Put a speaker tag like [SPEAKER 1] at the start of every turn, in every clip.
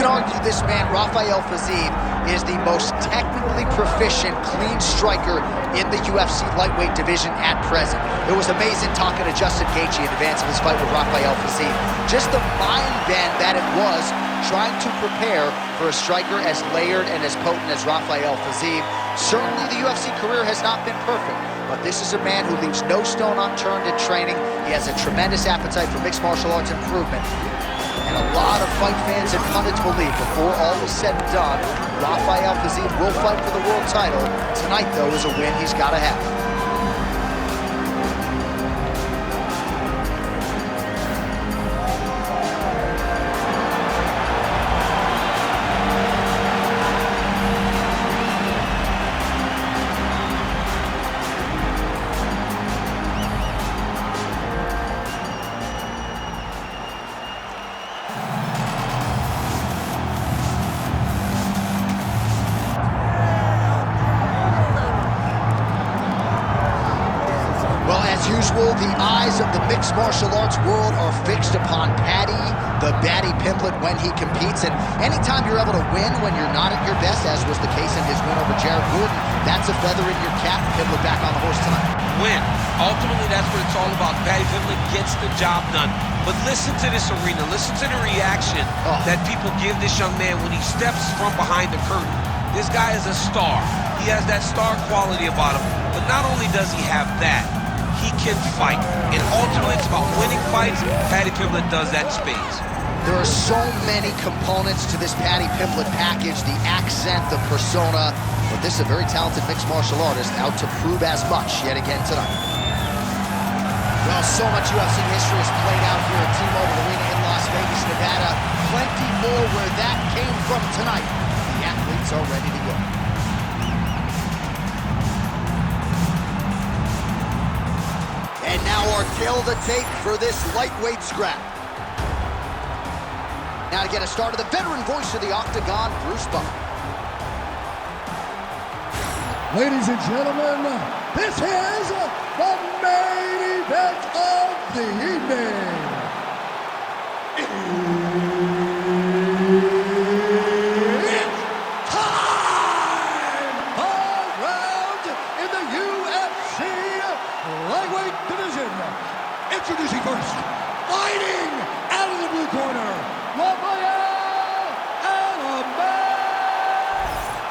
[SPEAKER 1] can argue this man, Rafael Fiziev, is the most technically proficient, clean striker in the UFC lightweight division at present. It was amazing talking to Justin Gaethje in advance of his fight with Rafael Fiziev. Just the mind bend that it was trying to prepare for a striker as layered and as potent as Rafael Fiziev. Certainly the UFC career has not been perfect, but this is a man who leaves no stone unturned in training. He has a tremendous appetite for mixed martial arts improvement. And a lot of fight fans and pundits believe before all is said and done, Rafael Fiziev will fight for the world title. Tonight, though, is a win he's got to have. As usual, the eyes of the mixed martial arts world are fixed upon Paddy, the Paddy Pimblett, when he competes. And anytime you're able to win when you're not at your best, as was the case in his win over Jared Gordon, that's a feather in your cap. Pimblett back on the horse tonight.
[SPEAKER 2] Win. Ultimately, that's what it's all about. Paddy Pimblett gets the job done. But listen to this arena. Listen to the reaction that people give this young man when he steps from behind the curtain. This guy is a star. He has that star quality about him. But not only does he have that, he can fight. And ultimately, it's about winning fights. Paddy Pimblett does that in spades.
[SPEAKER 1] There are so many components to this Paddy Pimblett package, the accent, the persona, but this is a very talented mixed martial artist out to prove as much yet again tonight. Well, so much UFC history has played out here at T-Mobile Arena in Las Vegas, Nevada. Plenty more where that came from tonight. The athletes are ready to go. And now our tale of the tape for this lightweight scrap. Now to get us started, the veteran voice of the Octagon, Bruce Buffer.
[SPEAKER 3] Ladies and gentlemen, this is the main event of the evening. It's time! Third round in the UFC lightweight division. Introducing first, fighting out of the blue corner, Rafael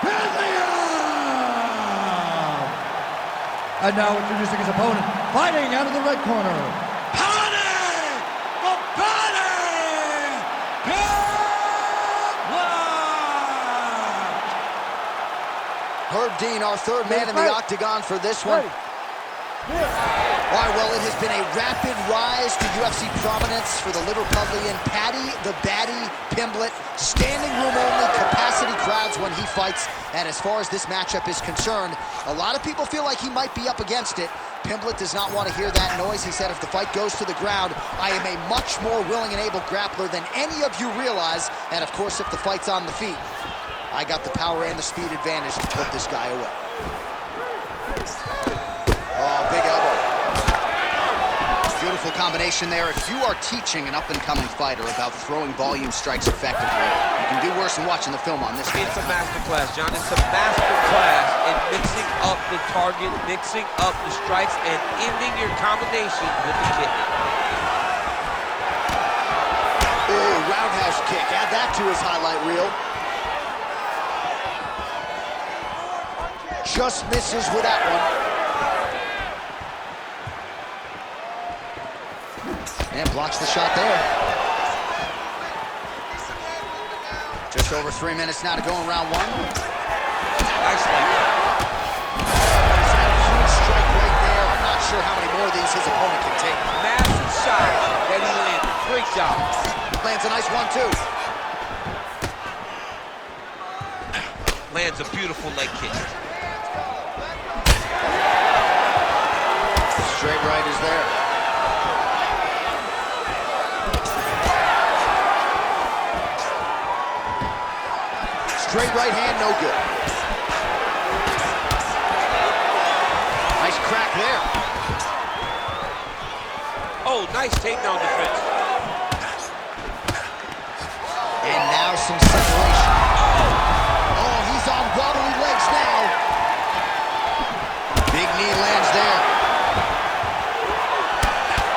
[SPEAKER 3] Fiziev. And now introducing his opponent, fighting out of the red corner, Paddy Pimblett.
[SPEAKER 1] Herb Dean, our third man in the octagon for this one. All right, well, it has been a rapid rise to UFC prominence for the Liverpudlian Paddy the Baddy Pimblett. Standing room only, capacity crowds when he fights. And as far as this matchup is concerned, a lot of people feel like he might be up against it. Pimblett does not want to hear that noise. He said if the fight goes to the ground, I am a much more willing and able grappler than any of you realize. And of course, if the fight's on the feet, I got the power and the speed advantage to put this guy away. Oh, big elbow. Beautiful combination there. If you are teaching an up-and-coming fighter about throwing volume strikes effectively, you can do worse than watching the film on this.
[SPEAKER 2] It's a masterclass, John. It's a masterclass in mixing up the target, mixing up the strikes, and ending your combination with the kick.
[SPEAKER 1] Oh, roundhouse kick. Add that to his highlight reel. Just misses with that one. And blocks the shot there. Just over 3 minutes now to go in round one.
[SPEAKER 2] Nice leg.
[SPEAKER 1] He's had a huge strike right there. I'm not sure how many more of these his opponent can take.
[SPEAKER 2] Massive shot that he landed. Great job.
[SPEAKER 1] Lands a nice 1-2.
[SPEAKER 2] Lands a beautiful leg kick.
[SPEAKER 1] Straight right is there. Straight right hand, no good. Nice crack there.
[SPEAKER 2] Oh, nice takedown defense.
[SPEAKER 1] And now allows some separation. Oh, he's on wobbly legs now. Big knee lands there.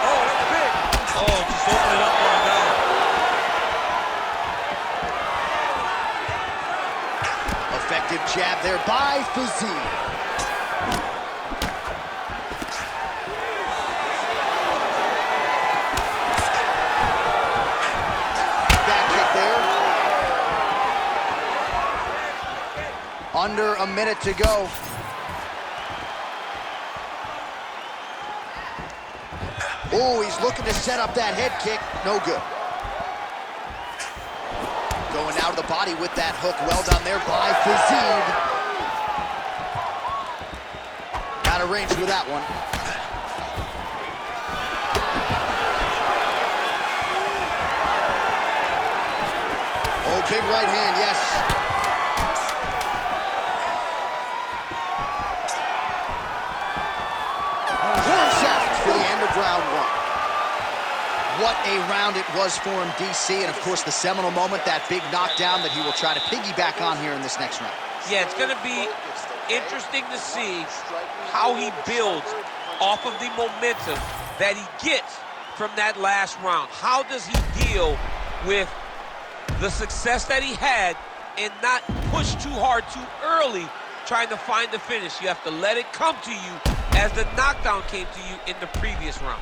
[SPEAKER 2] Oh, that's big. Oh, just open it up on him now.
[SPEAKER 1] Effective jab there by Fiziev. Under a minute to go. Oh, he's looking to set up that head kick. No good. Going out of the body with that hook. Well done there by Fiziev. Out of range with that one. Oh, big right hand, yes. Round one. What a round it was for him, DC, and of course the seminal moment, that big knockdown that he will try to piggyback on here in this next round.
[SPEAKER 2] Yeah, it's going to be interesting to see how he builds off of the momentum that he gets from that last round. How does he deal with the success that he had and not push too hard too early trying to find the finish? You have to let it come to you as the knockdown came to you in the previous round.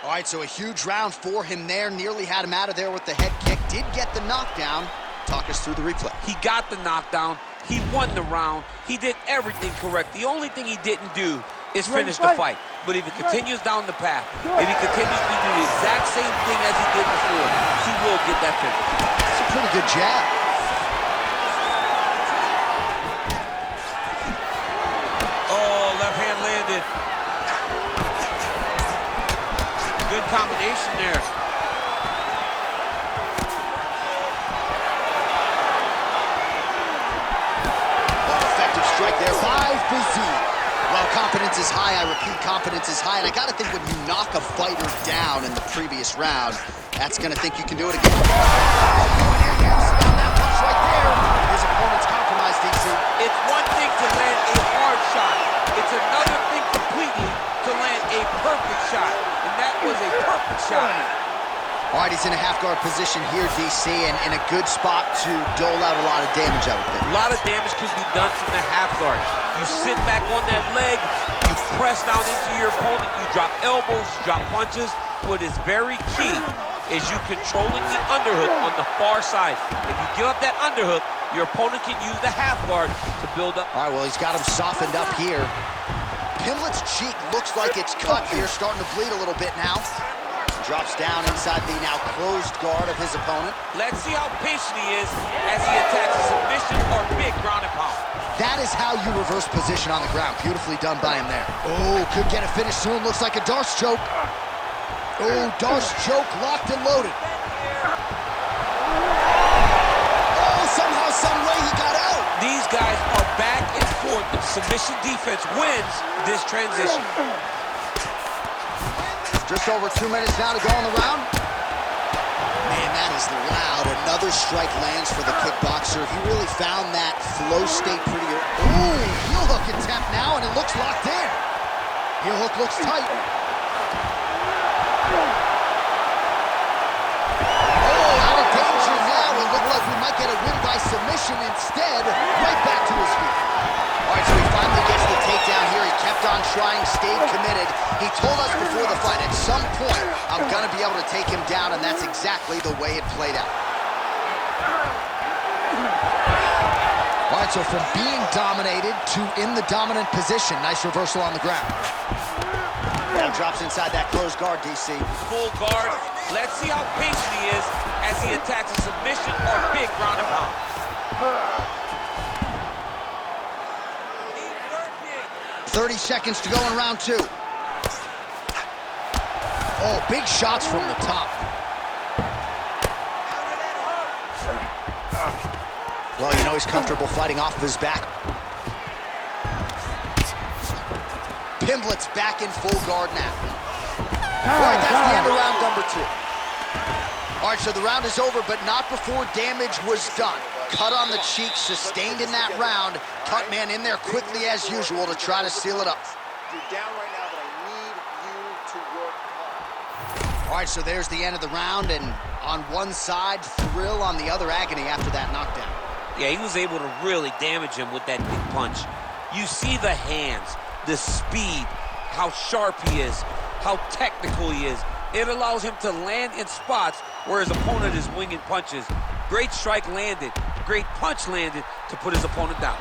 [SPEAKER 1] All right, so a huge round for him there. Nearly had him out of there with the head kick. Did get the knockdown. Talk us through the replay.
[SPEAKER 2] He got the knockdown. He won the round. He did everything correct. The only thing he didn't do is finish the fight. But if he continues down the path, if he continues to do the exact same thing as he did before, he will get that finish.
[SPEAKER 1] That's a pretty good jab.
[SPEAKER 2] Good combination there.
[SPEAKER 1] Effective strike there by Fiziev. Well, confidence is high. I repeat, confidence is high. And I got to think when you knock a fighter down in the previous round, that's going to think you can do it again. That punch right there. His opponent's compromised, DC.
[SPEAKER 2] It's one thing to land a hard shot. It's another thing completely to land a perfect shot. And that was a perfect shot.
[SPEAKER 1] All right, he's in a half-guard position here, DC, and in a good spot to dole out a lot of damage, I would think.
[SPEAKER 2] A lot of damage can be done from the half-guard. You sit back on that leg, you press down into your opponent, you drop elbows, you drop punches. What is very key is you controlling the underhook on the far side. If you give up that underhook, your opponent can use the half-guard to build up.
[SPEAKER 1] All right, well, he's got him softened up here. Pimblett's cheek looks like it's cut here, starting to bleed a little bit now. Drops down inside the now closed guard of his opponent.
[SPEAKER 2] Let's see how patient he is as he attacks a submission or big ground and pound.
[SPEAKER 1] That is how you reverse position on the ground. Beautifully done by him there. Oh, could get a finish soon. Looks like a Darce choke. Oh, Darce choke locked and loaded. Oh, somehow, some way he got out.
[SPEAKER 2] These guys are back and forth. The submission defense wins this transition.
[SPEAKER 1] Just over 2 minutes now to go in the round. Man, that is loud. Another strike lands for the kickboxer. He really found that flow state pretty early. Ooh, heel hook attempt now, and it looks locked in. Heel hook looks tight. Oh, out of danger now. It looked like we might get a win by submission. Instead, right back to his feet. All right, so he finally gets the takedown here. He kept on trying, stayed committed. He told us before the fight, at some point, I'm going to be able to take him down, and that's exactly the way it played out. All right, so from being dominated to in the dominant position. Nice reversal on the ground. Now drops inside that closed guard, DC.
[SPEAKER 2] Full guard. Let's see how patient he is as he attacks a submission or big ground and pound.
[SPEAKER 1] 30 seconds to go in round two. Oh, big shots from the top. Well, you know he's comfortable fighting off of his back. Pimblett's back in full guard now. All right, that's the end of round number two. All right, so the round is over, but not before damage was done. Cut on the cheek, sustained in that round. Cut man in there quickly as usual to try to seal it up.
[SPEAKER 4] You're down right now, but I need you to work hard.
[SPEAKER 1] All right, so there's the end of the round, and on one side, thrill, on the other, agony after that knockdown.
[SPEAKER 2] Yeah, he was able to really damage him with that big punch. You see the hands, the speed, how sharp he is, how technical he is. It allows him to land in spots where his opponent is winging punches. Great strike landed, great punch landed to put his opponent down.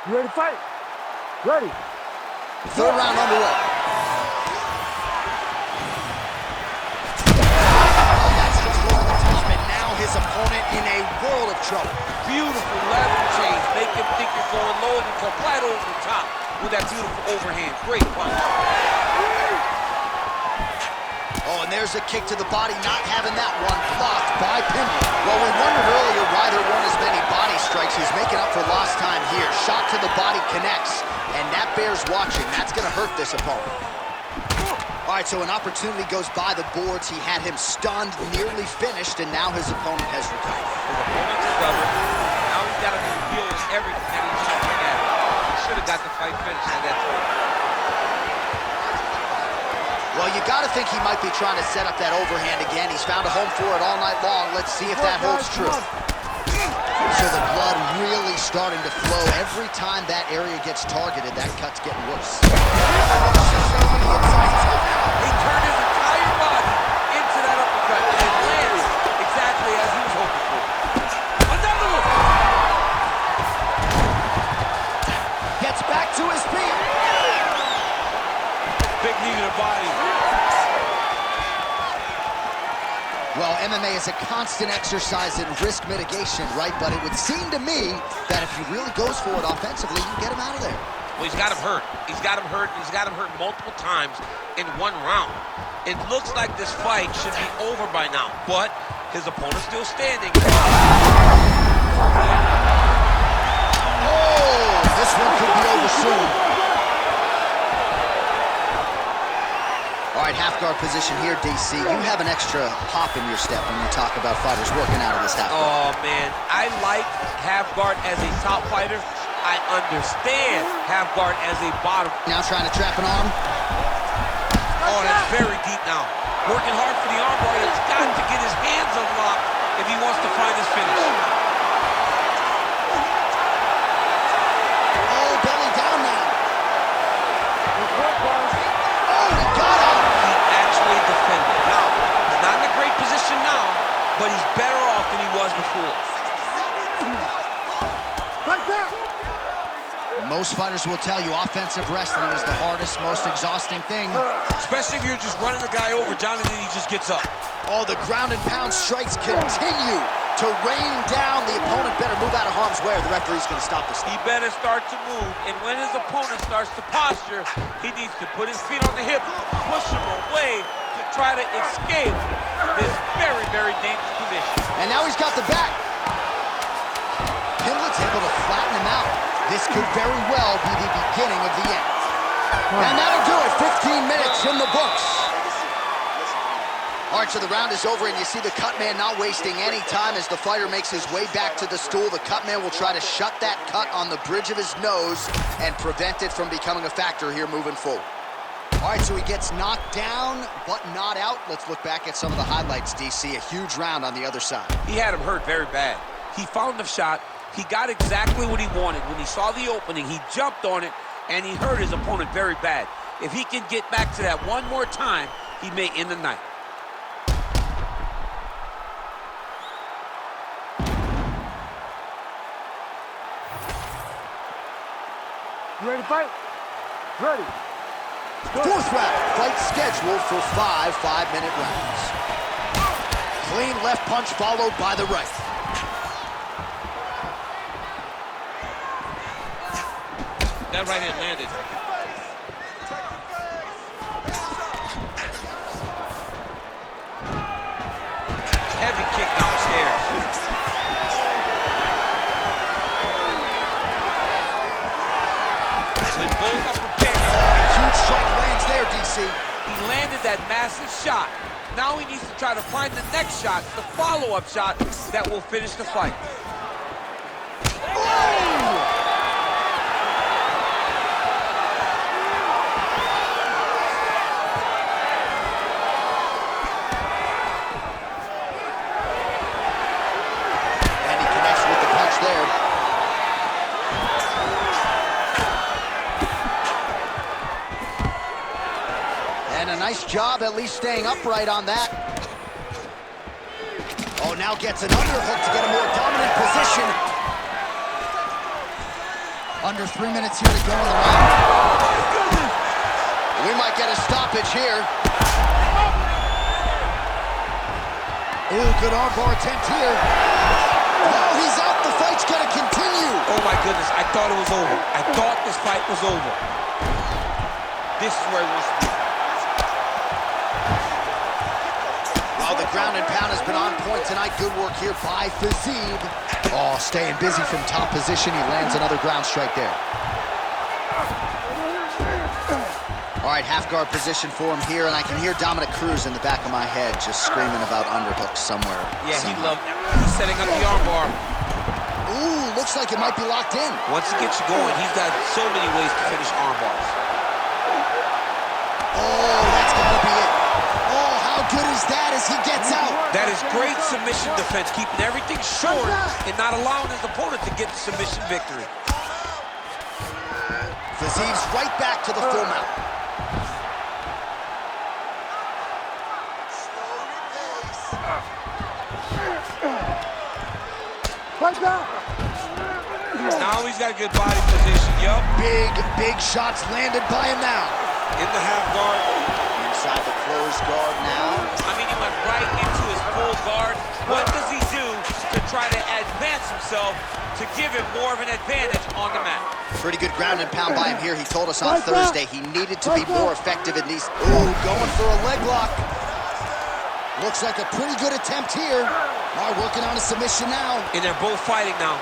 [SPEAKER 5] You ready to fight? Ready.
[SPEAKER 1] Third round underway. That's just over the top, and now his opponent in a world of trouble.
[SPEAKER 2] Beautiful lateral change. Make him think you're going low and come right over the top with that beautiful overhand. Great punch.
[SPEAKER 1] Oh, and there's a kick to the body, not having that one blocked by Pimblett. Well, we wondered earlier why there weren't as many body strikes. He's making up for lost time here. Shot to the body connects, and that bears watching. That's going to hurt this opponent. All right, so an opportunity goes by the boards. He had him stunned, nearly finished, and now his opponent has recovered.
[SPEAKER 2] His opponent's recovered. Now he's got to be dealing with everything that he's shooting at. He should have got the fight finished at that point.
[SPEAKER 1] Well, you got to think he might be trying to set up that overhand again. He's found a home for it all night long. Let's see if that holds true. So the blood really starting to flow. Every time that area gets targeted, that cut's getting worse.
[SPEAKER 2] He turned his entire body into that uppercut, and it landed exactly as he was hoping for. Another one!
[SPEAKER 1] Gets back to his feet.
[SPEAKER 2] Big knee to the body.
[SPEAKER 1] Well, MMA is a constant exercise in risk mitigation, right? But it would seem to me that if he really goes for it offensively, you can get him out of there.
[SPEAKER 2] Well, he's got him hurt. He's got him hurt. He's got him hurt multiple times in one round. It looks like this fight should be over by now, but his opponent's still standing.
[SPEAKER 1] Oh, this one could be over soon. All right, half guard position here, DC. You have an extra hop in your step when you talk about fighters working out of this half guard.
[SPEAKER 2] Oh, man. I like half guard as a top fighter. I understand half guard as a bottom.
[SPEAKER 1] Now trying to trap an arm.
[SPEAKER 2] Oh, that's very deep now. Working hard for the arm bar. He's got to get his hands unlocked if he wants to find his finish.
[SPEAKER 1] Oh, belly down now. Oh, he got him.
[SPEAKER 2] He actually defended. Now, he's not in a great position now, but he's better off than he was before.
[SPEAKER 5] Right there.
[SPEAKER 1] Most fighters will tell you offensive wrestling is the hardest, most exhausting thing.
[SPEAKER 2] Especially if you're just running the guy over, John, and then he just gets up.
[SPEAKER 1] Oh, the ground and pound strikes continue to rain down. The opponent better move out of harm's way or the referee's going to stop this.
[SPEAKER 2] He better start to move, and when his opponent starts to posture, he needs to put his feet on the hip, push him away to try to escape this very, very dangerous position.
[SPEAKER 1] And now he's got the back. Pimblett's able to flatten him out. This could very well be the beginning of the end. And that'll do it. 15 minutes in the books. All right, so the round is over, and you see the cut man not wasting any time as the fighter makes his way back to the stool. The cut man will try to shut that cut on the bridge of his nose and prevent it from becoming a factor here moving forward. All right, so he gets knocked down, but not out. Let's look back at some of the highlights, DC. A huge round on the other side.
[SPEAKER 2] He had him hurt very bad. He found the shot. He got exactly what he wanted. When he saw the opening, he jumped on it, and he hurt his opponent very bad. If he can get back to that one more time, he may end the night.
[SPEAKER 5] You ready to fight? Ready.
[SPEAKER 1] Fourth round, fight scheduled for 5 5-minute rounds. Clean left punch followed by the right.
[SPEAKER 2] That right hand landed. Heavy kick downstairs. When both that massive shot. Now he needs to try to find the next shot, the follow-up shot that will finish the fight.
[SPEAKER 1] Nice job at least staying upright on that. Oh, now gets an underhook to get a more dominant position. Under 3 minutes here to go in the round. We might get a stoppage here. Ooh, good armbar attempt here. Oh, he's out. The fight's gonna continue.
[SPEAKER 2] Oh my goodness, I thought it was over. I thought this fight was over. This is where it wants to be.
[SPEAKER 1] The ground and pound has been on point tonight. Good work here by Fiziev. Oh, staying busy from top position. He lands another ground strike there. All right, half guard position for him here, and I can hear Dominic Cruz in the back of my head just screaming about underhooks somewhere.
[SPEAKER 2] Yeah, he loved it. He's setting up the armbar.
[SPEAKER 1] Ooh, looks like it might be locked in.
[SPEAKER 2] Once he gets you going, he's got so many ways to finish armbars.
[SPEAKER 1] Oh, that's gotta be it. Oh, how good is that as he gets out?
[SPEAKER 2] That is great submission defense, keeping everything short and not allowing his opponent to get the submission victory.
[SPEAKER 1] Fiziev's right back to the full mount.
[SPEAKER 2] Now he's got a good body position, yup.
[SPEAKER 1] Big shots landed by him now.
[SPEAKER 2] In the half guard.
[SPEAKER 1] Inside the closed guard now.
[SPEAKER 2] I mean, he went right into his full guard. What does he do to try to advance himself to give him more of an advantage on the mat?
[SPEAKER 1] Pretty good ground and pound by him here. He told us on Thursday he needed to be more effective in these. Ooh, going for a leg lock. Looks like a pretty good attempt here. All right, working on a submission now.
[SPEAKER 2] And they're both fighting now.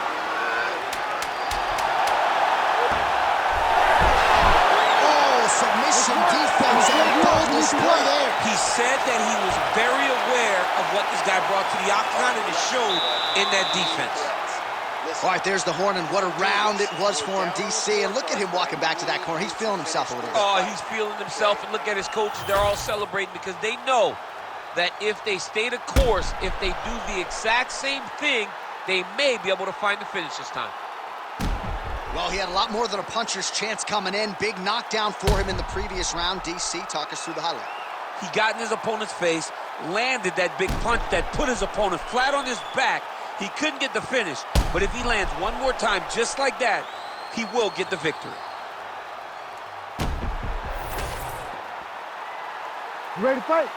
[SPEAKER 1] Submission defense and bold display there.
[SPEAKER 2] He said that he was very aware of what this guy brought to the octagon, and it showed in that defense.
[SPEAKER 1] All right, there's the horn, and what a round it was for him, DC. And look at him walking back to that corner. He's feeling himself a little bit.
[SPEAKER 2] Oh, he's feeling himself, and look at his coaches. They're all celebrating because they know that if they stay the course, if they do the exact same thing, they may be able to find the finish this time.
[SPEAKER 1] Well, he had a lot more than a puncher's chance coming in. Big knockdown for him in the previous round. DC, talk us through the highlight.
[SPEAKER 2] He got in his opponent's face, landed that big punch that put his opponent flat on his back. He couldn't get the finish, but if he lands one more time just like that, he will get the victory.
[SPEAKER 5] You ready to fight?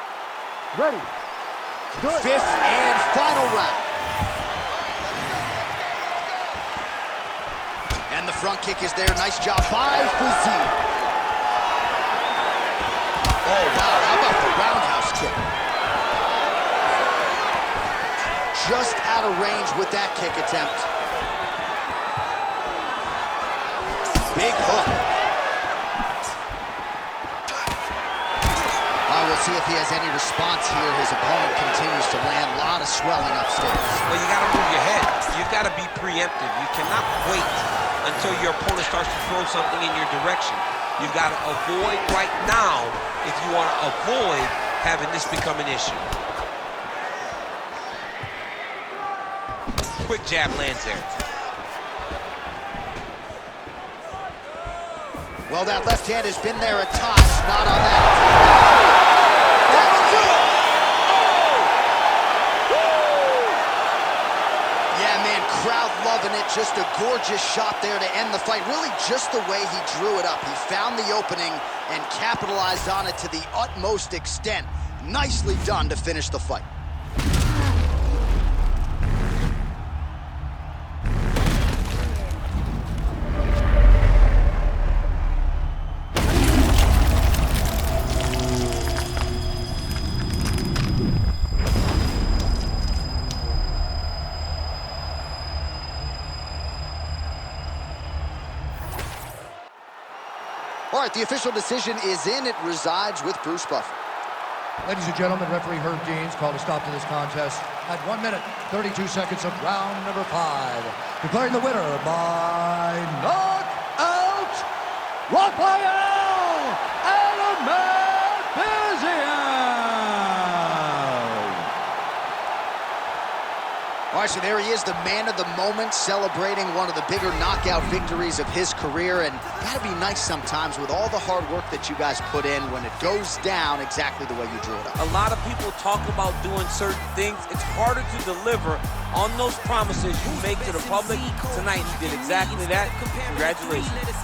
[SPEAKER 5] Ready. Good.
[SPEAKER 1] Fifth and final round. And the front kick is there. Nice job by Fiziev. Oh, wow. How about the roundhouse kick? Just out of range with that kick attempt. Big hook. We'll see if he has any response here. His opponent continues to land. A lot of swelling upstairs.
[SPEAKER 2] Well, you got to move your head. You've got to be preemptive. You cannot wait until your opponent starts to throw something in your direction. You've got to avoid right now if you want to avoid having this become an issue. Quick jab lands there.
[SPEAKER 1] Well, that left hand has been there at times. Not on that. Crowd loving it. Just a gorgeous shot there to end the fight. Really just the way he drew it up. He found the opening and capitalized on it to the utmost extent. Nicely done to finish the fight. All right, the official decision is in. It resides with Bruce Buffer.
[SPEAKER 3] Ladies and gentlemen, referee Herb Deans called a stop to this contest at 1 minute, 32 seconds of round number 5. Declaring the winner by knockout, Rafael Fiziev!
[SPEAKER 1] All right, so there he is, the man of the moment, celebrating one of the bigger knockout victories of his career. And gotta be nice sometimes with all the hard work that you guys put in when it goes down exactly the way you drew it up.
[SPEAKER 2] A lot of people talk about doing certain things. It's harder to deliver on those promises you make to the public. Tonight, he did exactly that. Congratulations.